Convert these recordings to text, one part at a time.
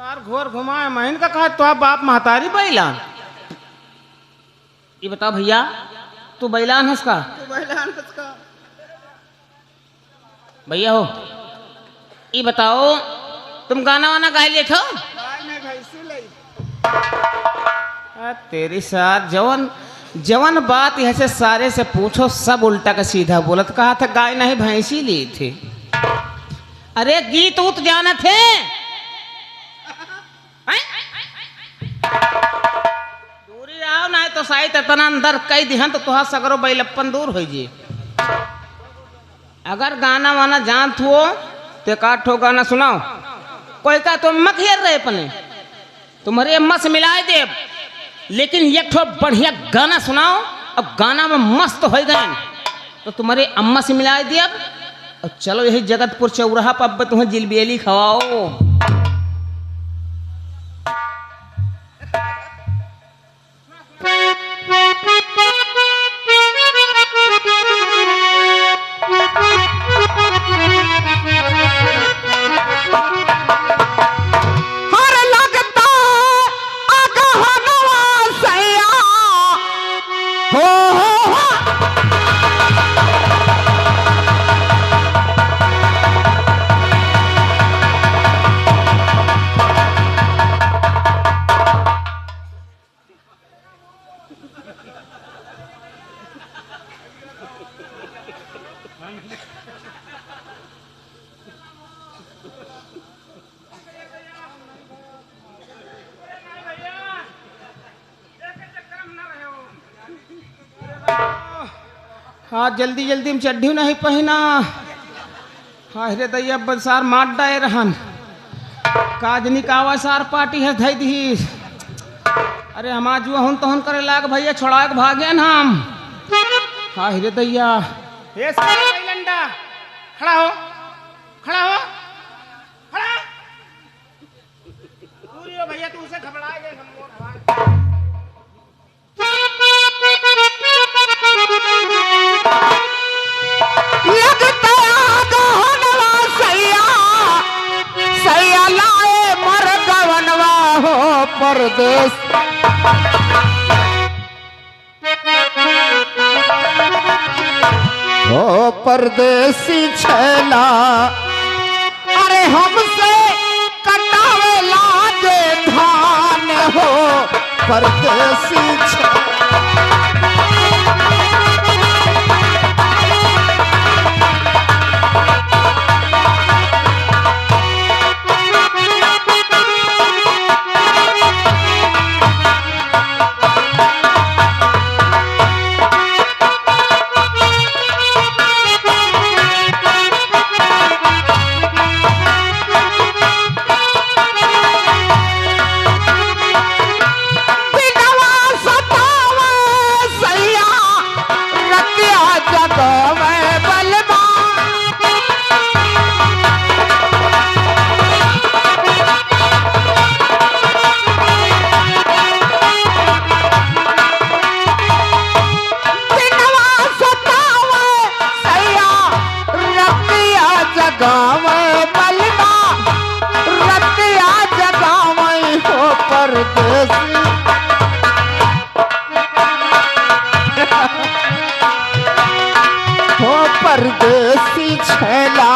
यार घोर घुमाए महीन का कहा तो आप बाप महतारी बैलान। ये बता भैया तू बैलान हंस का भैया हो। ये बताओ तुम गाना वाना गा लिए थो? तेरी साथ जवन जवन बात यहाँ से सारे से पूछो सब उल्टा का सीधा बोलत। कहा था गाय नहीं भैंसी ली थी। अरे गीत उत जाना थे दूरी आओ ना तो शायद इतना अंदर कई दिहन तो तुहार सगरो बैलप्पन दूर हो जी। अगर गाना वाना जानत हो तो काठो गाना सुनाओ। कोई का तुम मत हेर रहे अपने तुम्हारे अम्मा से मिलाए दे, लेकिन एक ठो बढ़िया गाना सुनाओ और गाना में मस्त हो गए तो तुम्हारे अम्मा से मिलाए दे। और चलो यही जगतपुर चौराहा पर अब तुम्हें जिलबेली खवाओ। हाँ जल्दी जल्दी में चड्ढी नहीं पहना। हाँ हरे दैया बसार मार डाए रहन काजनी कावा सार पार्टी है धई दी। अरे हम आज हन तहन करे लाग भैया छोड़ा के भागे न हम। हाँ हरे दैया हे लंडा खड़ा हो खड़ा हो खड़ा पूरी हो भैया तू उसे घबरा गए हम परदेश हो परदेसी छैला अरे हमसे कटावे लागे धान हो परदेसी छैला। परदेसी छैला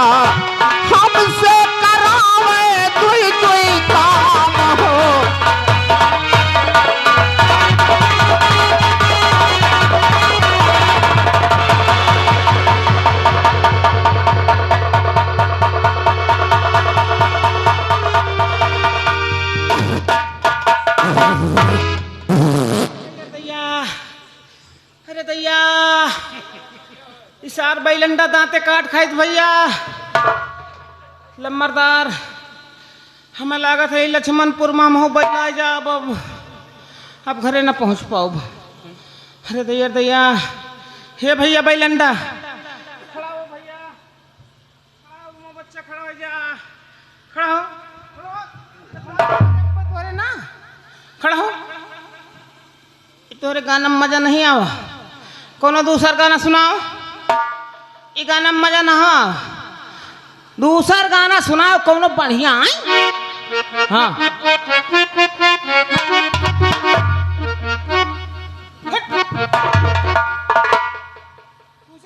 हमसे करावे दुई दुई काम हो। अरे दैया इसार बैलंडा दांते काट खाइत भैया लम्बरदार हमें लागत है लक्ष्मणपुर में हो बैला जा अब घरे न पहुंच पाओ। अरे दैया दैया हे भैया बैलंडा खड़ा हो भैया खड़ा हो बच्चा खड़ा हो जा खड़ा हो तोरे ना खड़ा हो। तोरे गाना में मजा नहीं आवा कोनो दूसर गाना सुनाओ। ये गाना में मजा ना हो दूसर गाना सुनाओ कोनो बढ़िया हाँ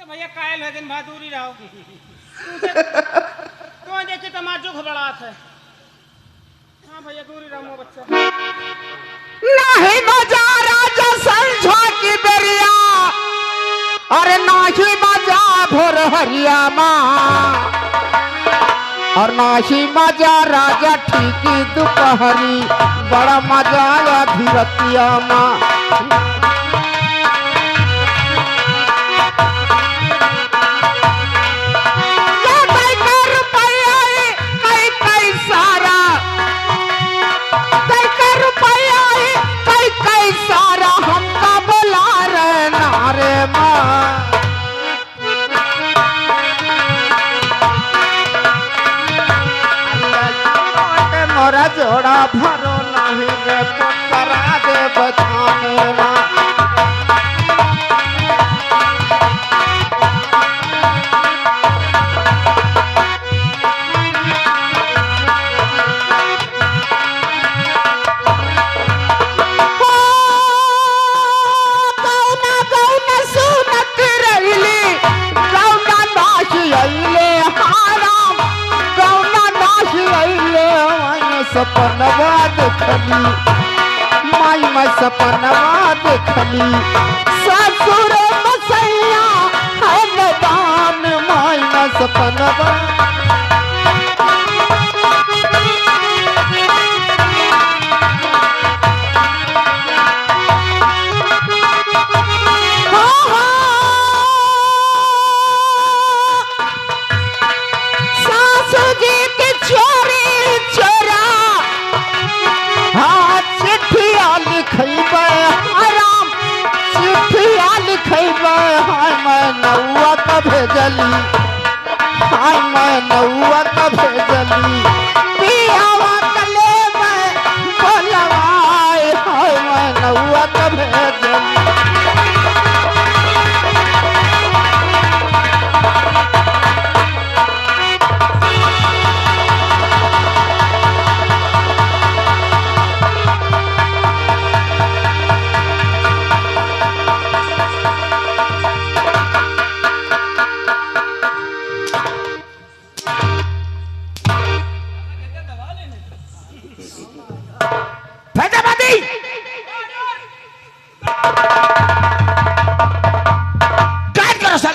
भैया कायल है दिन बाद दूरी रहो तो देखे तमाचो घबराहट है। हाँ भैया दूरी रहो मो बच्चा नहीं मजा राजा संझा की बेरिया अरे नाही मजा भोर हरिया माँ और नाही मजा राजा ठीकी दोपहरी बड़ा मजा आया धीरतिया माँ सारा हमका बुला रहे नारे माँ मोरा जोड़ा भरो नहीं रे पुतरा दे बचाने माँ सपनवा देखली माई मैं सपनवा देखली ससुर मसैया है मैदान माई मैं सपनवा सासू जी की चोरी चोरा लिखैबे आराम चिट्ठिया लिखैबे हाय मैं नौआ का भेजली हाय मैं नौआ का भेजली पियावा कले मैं बोलवाए हाय मैं नौआ का भेजली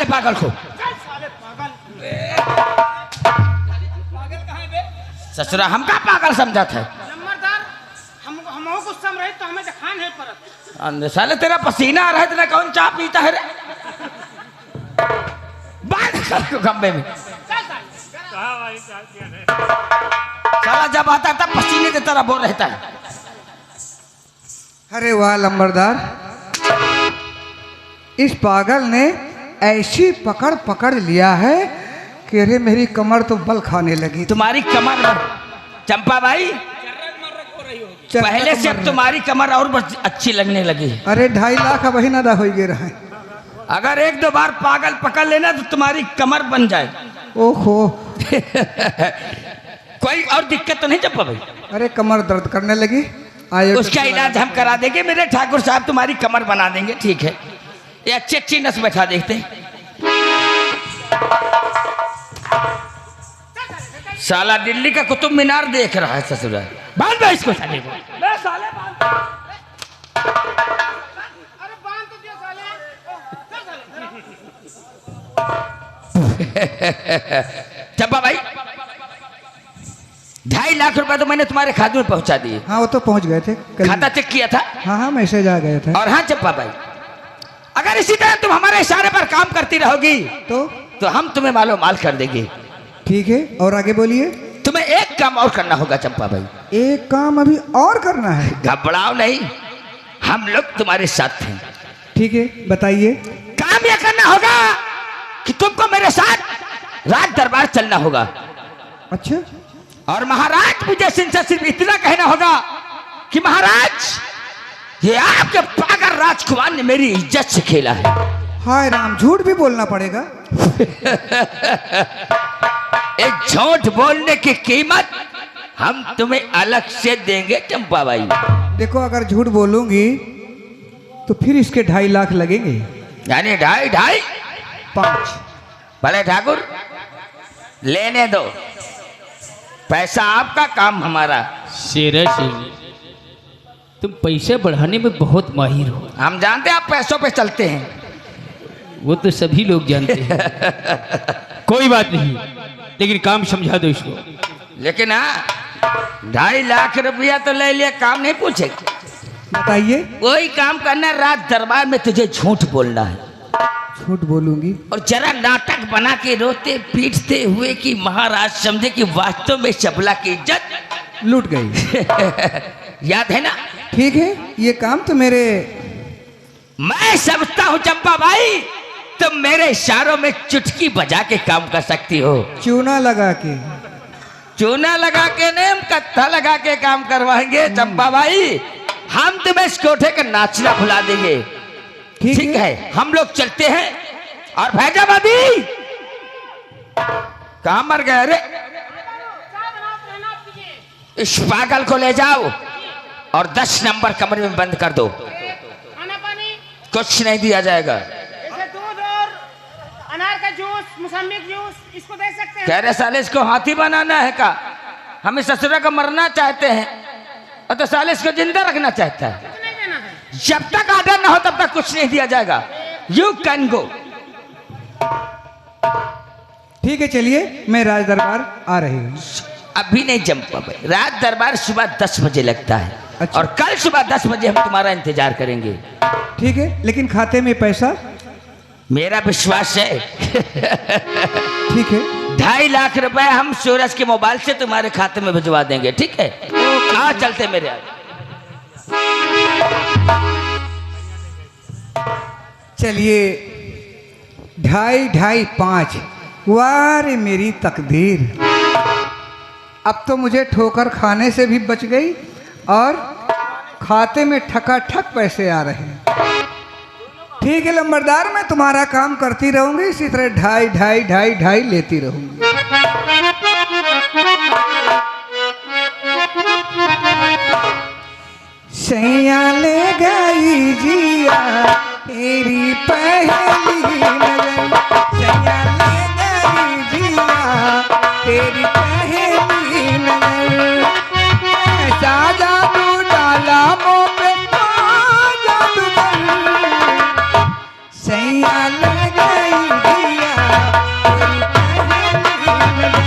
पागल को ससुरा हमका पागल समझा था नंबरदार हमको कुछ समझे तो हमें दिखान है परत साले तेरा पसीना आ रहा है तेरा कौन चाय पीता है रे बांध कर को खंबे में साला जब आता तब पसीने की तरह बोल रहता है। अरे वाह लंबरदार इस पागल ने ऐसी पकड़ पकड़ लिया है कि अरे मेरी कमर तो बल खाने लगी। तुम्हारी कमर चंपा भाई पहले से अब तुम्हारी कमर और अच्छी लगने लगी। अरे 2.5 लाख अब ही ना हो गए रहे। अगर 1-2 बार पागल पकड़ लेना तो तुम्हारी कमर बन जाए। ओहो कोई और दिक्कत तो नहीं चंपा भाई? अरे कमर दर्द करने लगी उसका इलाज हम करा देंगे मेरे ठाकुर साहब तुम्हारी कमर बना देंगे। ठीक है ये अच्छी नस बैठा देखते साला दिल्ली का कुतुब मीनार देख रहा है ससुरा। बांध दो इसको साले को। साले बांध अरे बांध तो दिया साले चंपा भाई 2.5 लाख रुपए तो मैंने तुम्हारे खाते में पहुंचा दिए। हाँ वो तो पहुंच गए थे खाता चेक किया था। हाँ मैसेज आ गया था। और हाँ चंपा भाई अगर इसी तरह तुम हमारे इशारे पर काम करती रहोगी तो हम तुम्हें मालो माल कर देंगे। ठीक है और आगे बोलिए। तुम्हें एक काम और करना होगा चंपा भाई। एक काम अभी और करना है? घबराओ नहीं हम लोग तुम्हारे साथ हैं। ठीक है बताइए। काम यह करना होगा कि तुमको मेरे साथ राज दरबार चलना होगा। अच्छा और महाराज मुझे सिर्फ इतना कहना होगा कि महाराज ये आपके पागल राजकुमार ने मेरी इज्जत से खेला है। हाय राम झूठ भी बोलना पड़ेगा। एक झूठ बोलने की कीमत हम तुम्हें अलग से देंगे चंपा बाई। देखो अगर झूठ बोलूंगी तो फिर इसके 2.5 लाख लगेंगे। यानी 2.5 5। भले ठाकुर लेने दो, पैसा आपका काम हमारा। शेरा सिंह, तुम पैसे बढ़ाने में बहुत माहिर हो। हम जानते हैं आप पैसों पे चलते हैं। वो तो सभी लोग जानते हैं। कोई बात नहीं, लेकिन काम समझा दो इसको। लेकिन हाँ 2.5 लाख रुपया तो ले लिया, काम नहीं पूछेगा। बताइए। वही काम करना, राज दरबार में तुझे झूठ बोलना है। झूठ बोलूंगी? और जरा नाटक बना के रोते पीटते हुए कि महाराज समझे कि वास्तव में सबला की इज्जत लूट गई। याद है ना? ठीक है, ये काम तो मेरे। मैं समझता हूँ चंपा भाई, तुम मेरे इशारों में चुटकी बजा के काम कर सकती हो। चूना लगा के? चूना लगा के नहीं, हम कत्था लगा के काम करवाएंगे चंपा भाई। हम तुम्हें इस कोठे का नाचना भुला देंगे। ठीक है, हम लोग चलते हैं। और फैजाबादी कहाँ मर गए? अरे इस पागल को ले जाओ और 10 नंबर कमरे में बंद कर दो। खाना पानी कुछ नहीं दिया जाएगा। जैसे दूध और अनार का जूस, मौसमी जूस, इसको दे सकते हैं? कह रहे साले इसको हाथी बनाना है का? हम इस ससुरा को मरना चाहते हैं और तो साले इसको जिंदा रखना चाहता है। कुछ नहीं देना है। जब तक आर्डर ना हो तब तक कुछ नहीं दिया जाएगा। You can go. ठीक है, चलिए मैं राज दरबार आ रही हूँ। अभी नहीं चंपा भाई, रात दरबार सुबह 10 बजे लगता है। अच्छा। और कल सुबह 10 बजे हम तुम्हारा इंतजार करेंगे। ठीक है, लेकिन खाते में पैसा? मेरा विश्वास है। ठीक है। 2.5 लाख रुपए हम सूरज के मोबाइल से तुम्हारे खाते में भिजवा देंगे। ठीक है, आ चलते मेरे आगे। चलिए 2.5 5। वाह रे मेरी तकदीर, अब तो मुझे ठोकर खाने से भी बच गई और खाते में ठकाठक पैसे आ रहे हैं। ठीक है लंबरदार, मैं तुम्हारा काम करती रहूंगी, इसी तरह 2.5 लेती रहूंगी। सैया ले गई जिया तेरी पहली नजर, सैया ले गई जिया तेरी पहली नजर। ऐसा जादू डाला मुँह पे जादूगर, सैया ले गई जिया तेरी पहली नजर।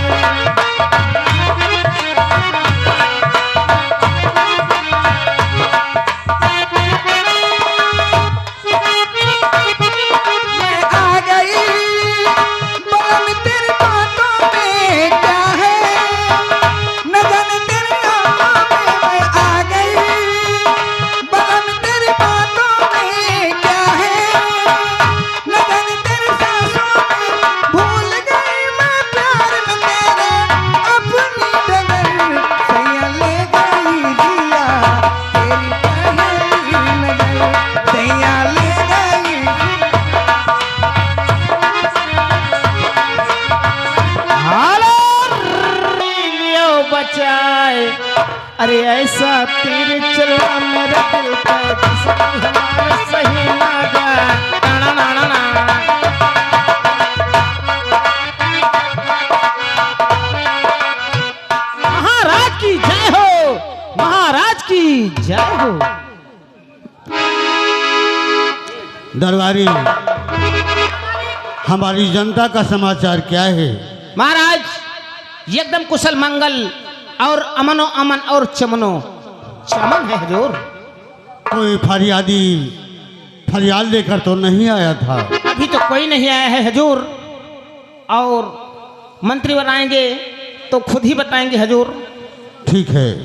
अरे ऐसा तीर चला मेरे दिल पे जिसकी हमारा सही ना जाए। ना ना ना ना महाराज की जय हो, महाराज की जय हो। दरबारी, हमारी जनता का समाचार क्या है? महाराज एकदम कुशल मंगल और अमनो अमन और चमनो चमन है हुजूर। कोई फरियाद लेकर तो नहीं आया था? अभी तो कोई नहीं आया है हुजूर, और मंत्री बनाएंगे तो खुद ही बताएंगे हुजूर। ठीक है।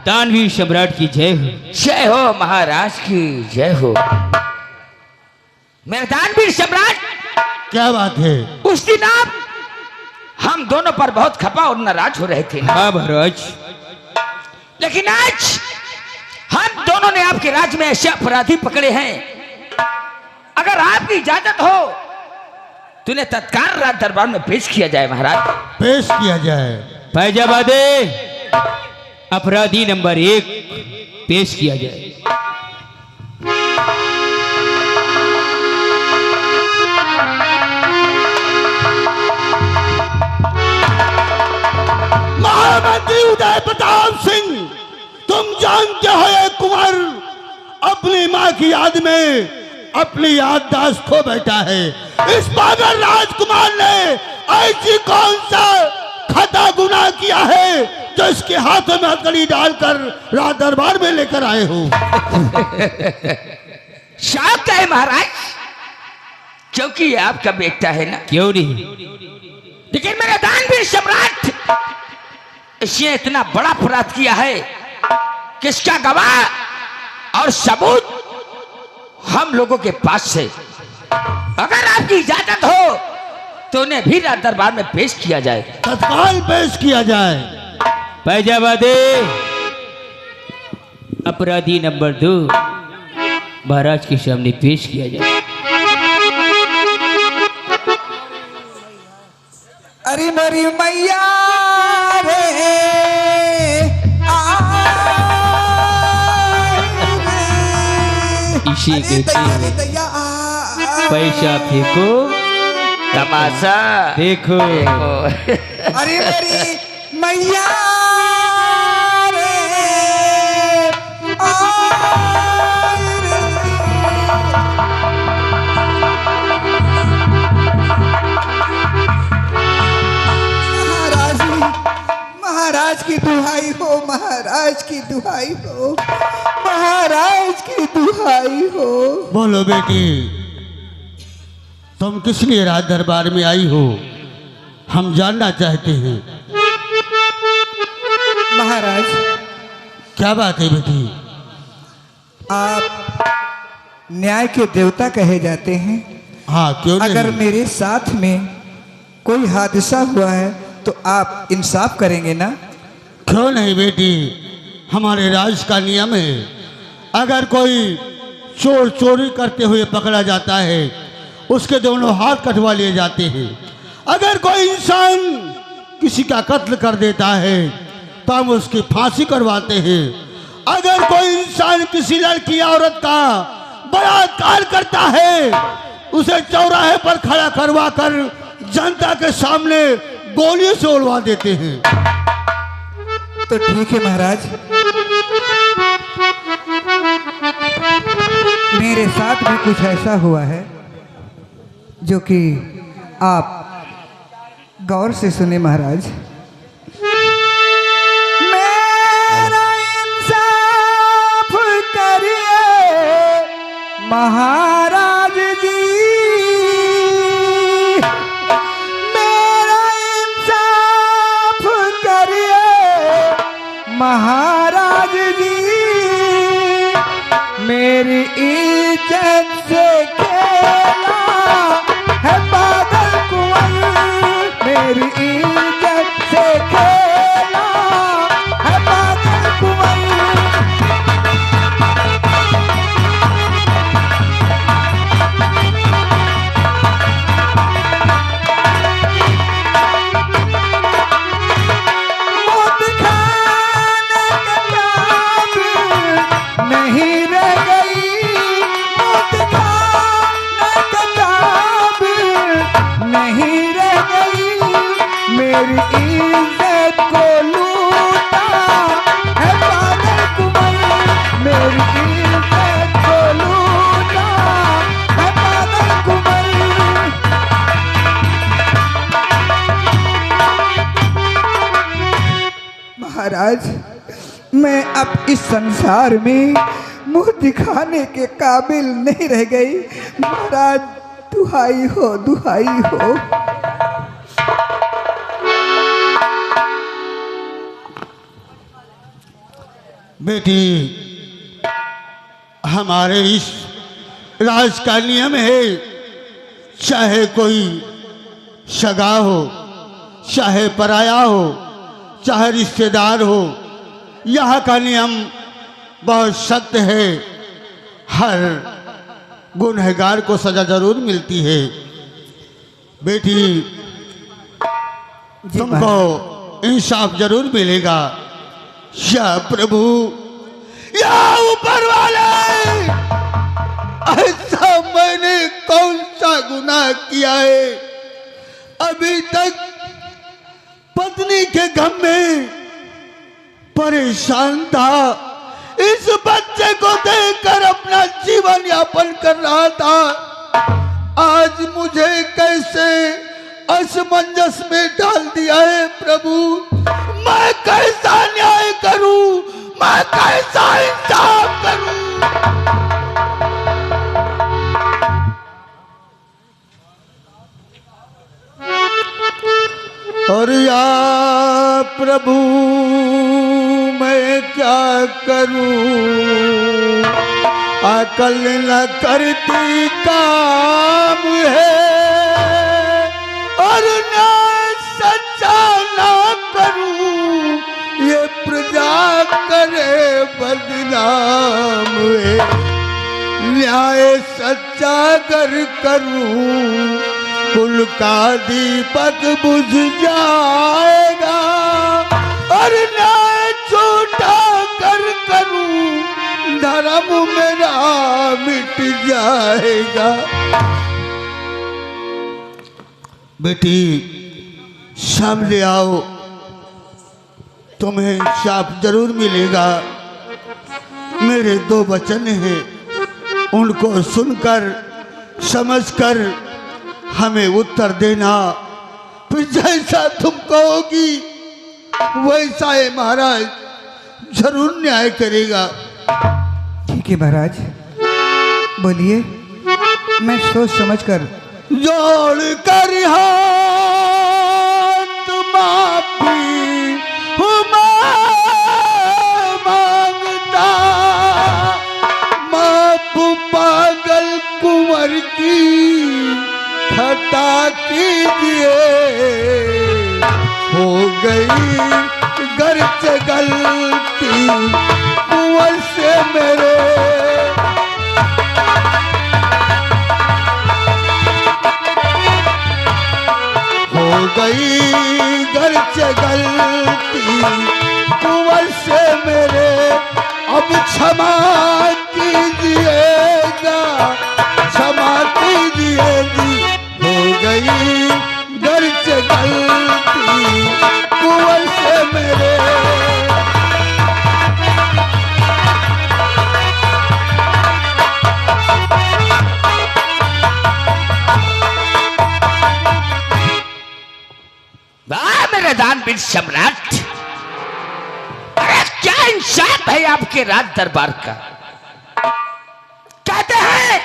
दानवीर सम्राट की जय हो। जय हो महाराज की जय हो। मेरे दानवीर सम्राट, क्या बात है? उस दिन आप हम दोनों पर बहुत खपा और नाराज हो रहे थे। हाँ महाराज, लेकिन आज हम दोनों ने आपके राज्य में ऐसे अपराधी पकड़े हैं, अगर आपकी इजाजत हो तूने तत्काल राज दरबार में पेश किया जाए महाराज। पेश किया जाए। फैजाबादे अपराधी नंबर 1 पेश किया जाए। महामंत्री उदय प्रताप सिंह, तुम जानते हो ये कुंवर अपनी माँ की याद में अपनी याददाश्त खो बैठा है। इस पागल राजकुमार ने ऐसी कौन सा खता गुनाह किया है जो इसके हाथों में हथकड़ी डालकर राज दरबार में लेकर आए हो। शौक है महाराज, क्योंकि ये आपका बेटा है ना। क्यों नहीं? लेकिन मेरा दानवीर सम्राट इसने इतना बड़ा अपराध किया है कि इसका गवाह और सबूत हम लोगों के पास है। अगर आपकी इजाजत हो तो उन्हें भी राज दरबार में पेश किया जाए। तत्काल पेश किया जाए। फैजाबादे अपराधी नंबर 2 महाराज के सामने पेश किया जाए। अरे मेरी मैया रे इसे कहते हैं पैसा फेंको तमाशा देखो। अरे मेरी मैया रे महाराज की दुहाई हो, महाराज की दुहाई हो, महाराज की दुहाई हो। बोलो बेटी, तुम किस लिए राज दरबार में आई हो, हम जानना चाहते हैं। महाराज, क्या बात है बेटी? आप न्याय के देवता कहे जाते हैं। हाँ, क्यों नहीं? अगर मेरे साथ में कोई हादसा हुआ है तो आप इंसाफ करेंगे ना? क्यों नहीं बेटी, हमारे राज का नियम है, अगर कोई चोर चोरी करते हुए पकड़ा जाता है उसके दोनों हाथ कटवा लिए जाते हैं। अगर कोई इंसान किसी का कत्ल कर देता है तो हम उसकी फांसी करवाते हैं। अगर कोई इंसान किसी लड़की औरत का बलात्कार करता है उसे चौराहे पर खड़ा करवा कर जनता के सामने गोलियों से उड़वा देते हैं। तो ठीक है महाराज, मेरे साथ भी कुछ ऐसा हुआ है जो कि आप गौर से सुने महाराज। मेरा इंसाफ करिए महाराज जी, मेरा इंसाफ करिए महाराज जी, मेरी इज्जत से खेला है बादल कुंवर, मेरी इज्जत से खेला है बादल कुंवर। मौत खाने के काबिल नहीं रह गई, मौत खाने के काबिल नहीं रह गई, मेरी इज्जत को लूटा है बादल कुंवर, मेरी इज्जत को लूटा है बादल कुंवर। महाराज, मैं अब इस संसार में मुंह दिखाने के काबिल नहीं रह गई। महाराज, दुहाई हो, दुहाई हो। बेटी, हमारे इस राज का नियम है, चाहे कोई सगा हो, चाहे पराया हो, चाहे रिश्तेदार हो, यहाँ का नियम बहुत सख्त है। हर गुनहगार को सजा जरूर मिलती है। बेटी जी तुमको इंसाफ जरूर मिलेगा। या प्रभु, या ऊपर वाले, ऐसा मैंने कौन सा गुनाह किया है? अभी तक पत्नी के गम में परेशान था, इस बच्चे को देखकर अपना जीवन यापन कर रहा था। आज मुझे कैसे असमंजस में डाल दिया है प्रभु। मैं कैसा न्याय करूं, मैं कैसा इंसाफ करूं? और या प्रभु, मैं क्या करूं? अकल न करती काम है, और न्याय सच्चा ना करूं, ये प्रजा करे बदनाम है। न्याय सच्चा कर करूं, कुल का दीपक बुझ जाएगा, और न्याय झूठा कर करूं, धर्म मेरा मिट जाएगा। बेटी सामने आओ, तुम्हें इंसाफ जरूर मिलेगा। मेरे 2 वचन हैं, उनको सुनकर समझकर हमें उत्तर देना। फिर जैसा तुम कहोगी वैसा है महाराज, जरूर न्याय करेगा। ठीक है महाराज, बोलिए, मैं सोच समझ कर जोड़ कर हाथ माफी मांगता, माफ पागल कुंवर की खता कीजिए। हो गई गर्ज गलती कुंवर से मेरे, हो गई गर्ज गलती कुंवर से मेरे, अब क्षमा कीजिएगा, क्षमा कीजिएगी। हो गई गर्ज गलती कुंवर से मेरे। वाह मेरे दानवीर सम्राट, अरे क्या इंसाफ है आपके राज दरबार का। कहते हैं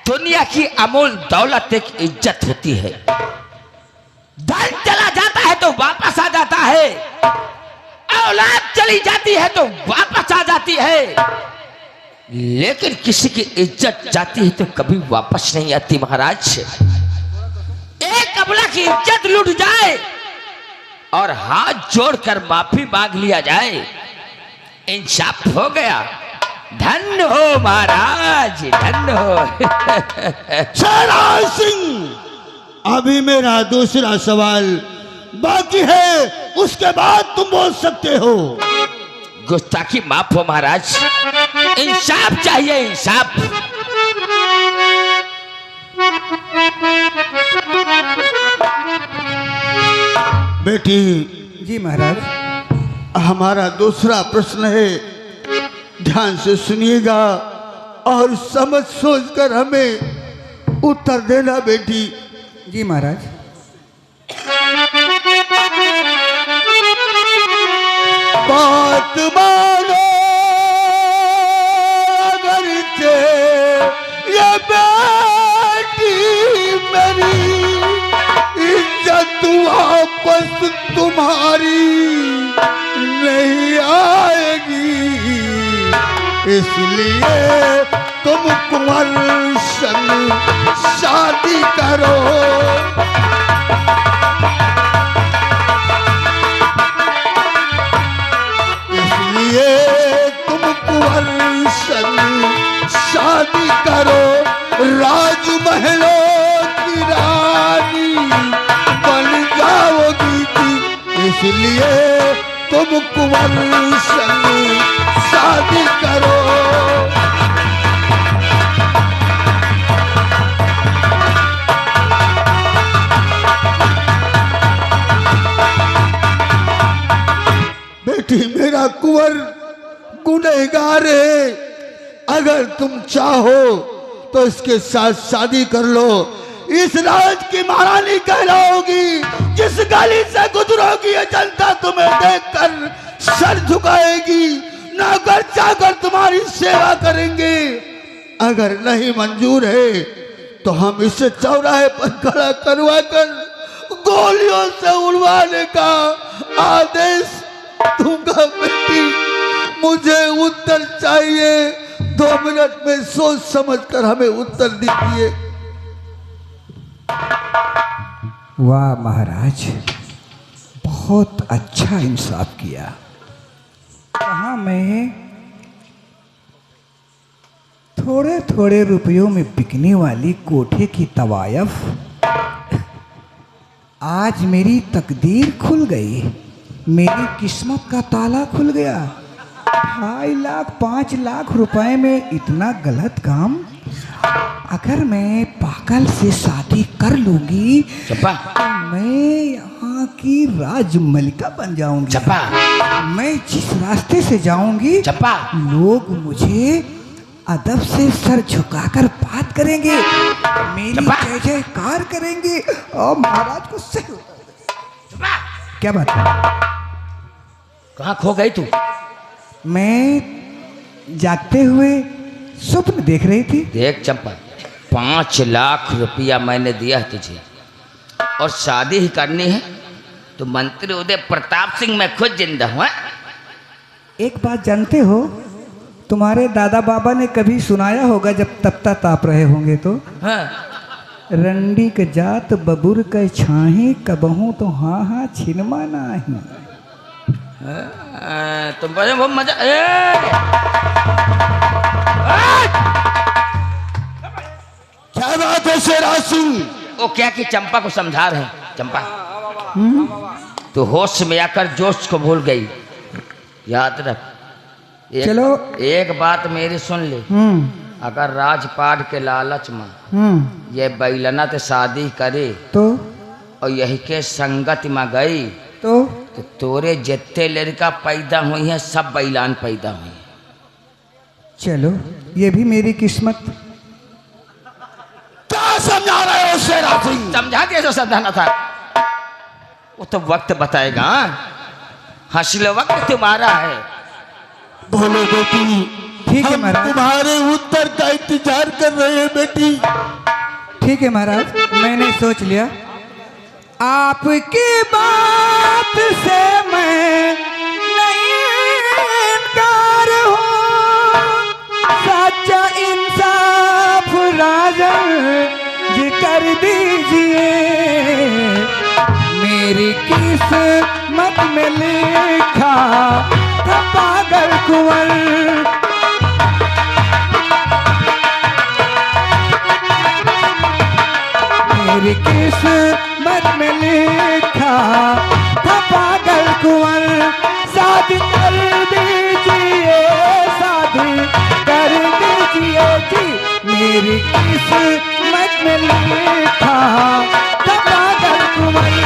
दुनिया की अमूल दौलत एक इज्जत होती है, धन चला जाता है तो वापस आ जाता है, औलाद चली जाती है तो वापस आ जाती है, लेकिन किसी की इज्जत जाती है तो कभी वापस नहीं आती महाराज। एक अबला की इज्जत लूट जाए और हाथ जोड़कर माफी मांग लिया जाए, इंसाफ हो गया। धन्य हो महाराज, धन्य हो। शहनाज सिंह, अभी मेरा दूसरा सवाल बाकी है, उसके बाद तुम बोल सकते हो। गुस्ताखी माफ हो महाराज, इंसाफ चाहिए, इंसाफ। बेटी जी महाराज, हमारा दूसरा प्रश्न है, ध्यान से सुनिएगा और समझ सोचकर हमें उत्तर देना बेटी। जी महाराज। बात मानो अगर ये बेटी मेरी, इज्जत वापस तुम्हारी नहीं आएगी, इसलिए तुम कुंवर संग शादी करो। इसलिए तुम कुंवर संग शादी करो, राजमहलों की रानी इसलिए तुम कुंवर संग शादी करो। बेटी मेरा कुंवर गुनहगार है, अगर तुम चाहो तो इसके साथ शादी कर लो। इस राज की महारानी कहलाओगी, जिस गली से गुजरोगी ये जनता तुम्हें देखकर सर झुकाएगी, नौकर चाकर तुम्हारी सेवा करेंगे। अगर नहीं मंजूर है तो हम इसे चौराहे पर खड़ा करवा कर गोलियों से उड़वाने का आदेश दूंगा। बेटी मुझे उत्तर चाहिए, 2 मिनट में सोच समझ कर हमें उत्तर दीजिए। वाह महाराज, बहुत अच्छा इंसाफ किया। कहाँ मैं थोड़े थोड़े रुपयों में बिकने वाली कोठे की तवायफ, आज मेरी तकदीर खुल गई, मेरी किस्मत का ताला खुल गया। 2.5 लाख 5 लाख रुपए में इतना गलत काम, अगर मैं पागल से शादी कर लूंगी चंपा, तो मैं यहाँ की राजमलिका बन जाऊंगी। चंपा, मैं जिस रास्ते से जाऊंगी चंपा, लोग मुझे अदब से सर झुकाकर बात करेंगे, मेरी चंपा, जय जयकार करेंगे और महाराज को सही। क्या बात है? कहाँ खो गई तू? मैं जागते हुए स्वप्न देख रही थी। देख चंपा, 5 लाख रुपया मैंने दिया है तुझे और शादी ही करनी है तो मंत्री उदय प्रताप सिंह मैं खुद जिंदा हूँ। एक बात जानते हो, तुम्हारे दादा बाबा ने कभी सुनाया होगा जब तपता ताप रहे होंगे तो, हाँ। रंडी के जात बबुर के छाही कबहू तो हाँ हाँ छिनमा नाही। तुम बोले बहुत मजा। क्या बात है शेरा सिंह? वो क्या कि चंपा को समझा रहे हैं। चंपा, तो होश में आकर जोश को भूल गई। याद रख, चलो एक बात मेरी सुन ले। अगर राजपाट के लालच में ये बैलना तो शादी करे तो और यही के संगत में गई तो तोरे जितने लड़का पैदा हुई हैं सब बैलान पैदा हुई हैं। चलो ये भी मेरी किस्मत। क्या समझा रहे हो शेरा सिंह? समझा कैसे समझाना था? वो तो वक्त बताएगा। हंसी लो, वक्त तुम्हारा है। बोलो बेटी। ठीक है हम महाराज। तुम्हारे उत्तर का इंतजार कर रहे हैं बेटी। ठीक है महाराज, मैंने सोच लिया। आपकी बात से मैं नहीं इनकार हूँ, सच्चा इंसाफ राजन जी कर दीजिए। मेरी किस्मत में लिखा था पागल कुंवर, मेरी किस्मत में लिखा था पागल कुंवर। शादी कर दीजिए, शादी कर दीजिए जी, मेरी किस्मत में लिखा था पागल कुंवर।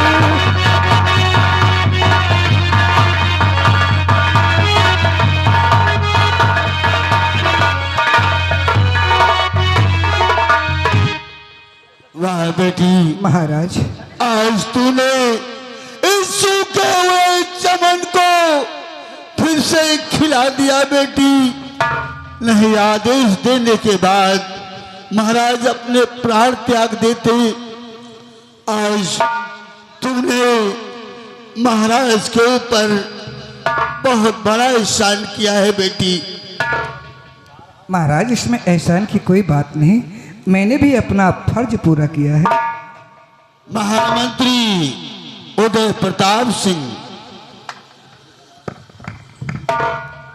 वाह बेटी महाराज, आज तूने इस सूखे हुए चमन को फिर से खिला दिया बेटी। नहीं, आदेश देने के बाद महाराज अपने प्राण त्याग देते। आज तुमने महाराज के ऊपर बहुत बड़ा एहसान किया है बेटी। महाराज इसमें एहसान की कोई बात नहीं, मैंने भी अपना फर्ज पूरा किया है। महामंत्री उदय प्रताप सिंह,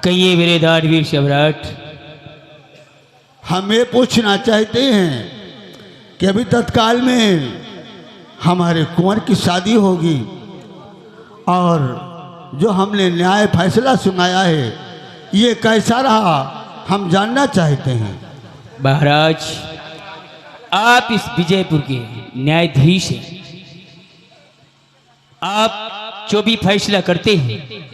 कहिए मेरे दानवीर सम्राट। हम ये पूछना चाहते हैं कि अभी तत्काल में हमारे कुंवर की शादी होगी और जो हमने न्याय फैसला सुनाया है ये कैसा रहा हम जानना चाहते हैं। महाराज, आप इस विजयपुर के न्यायाधीश हैं। आप जो भी फैसला करते हैं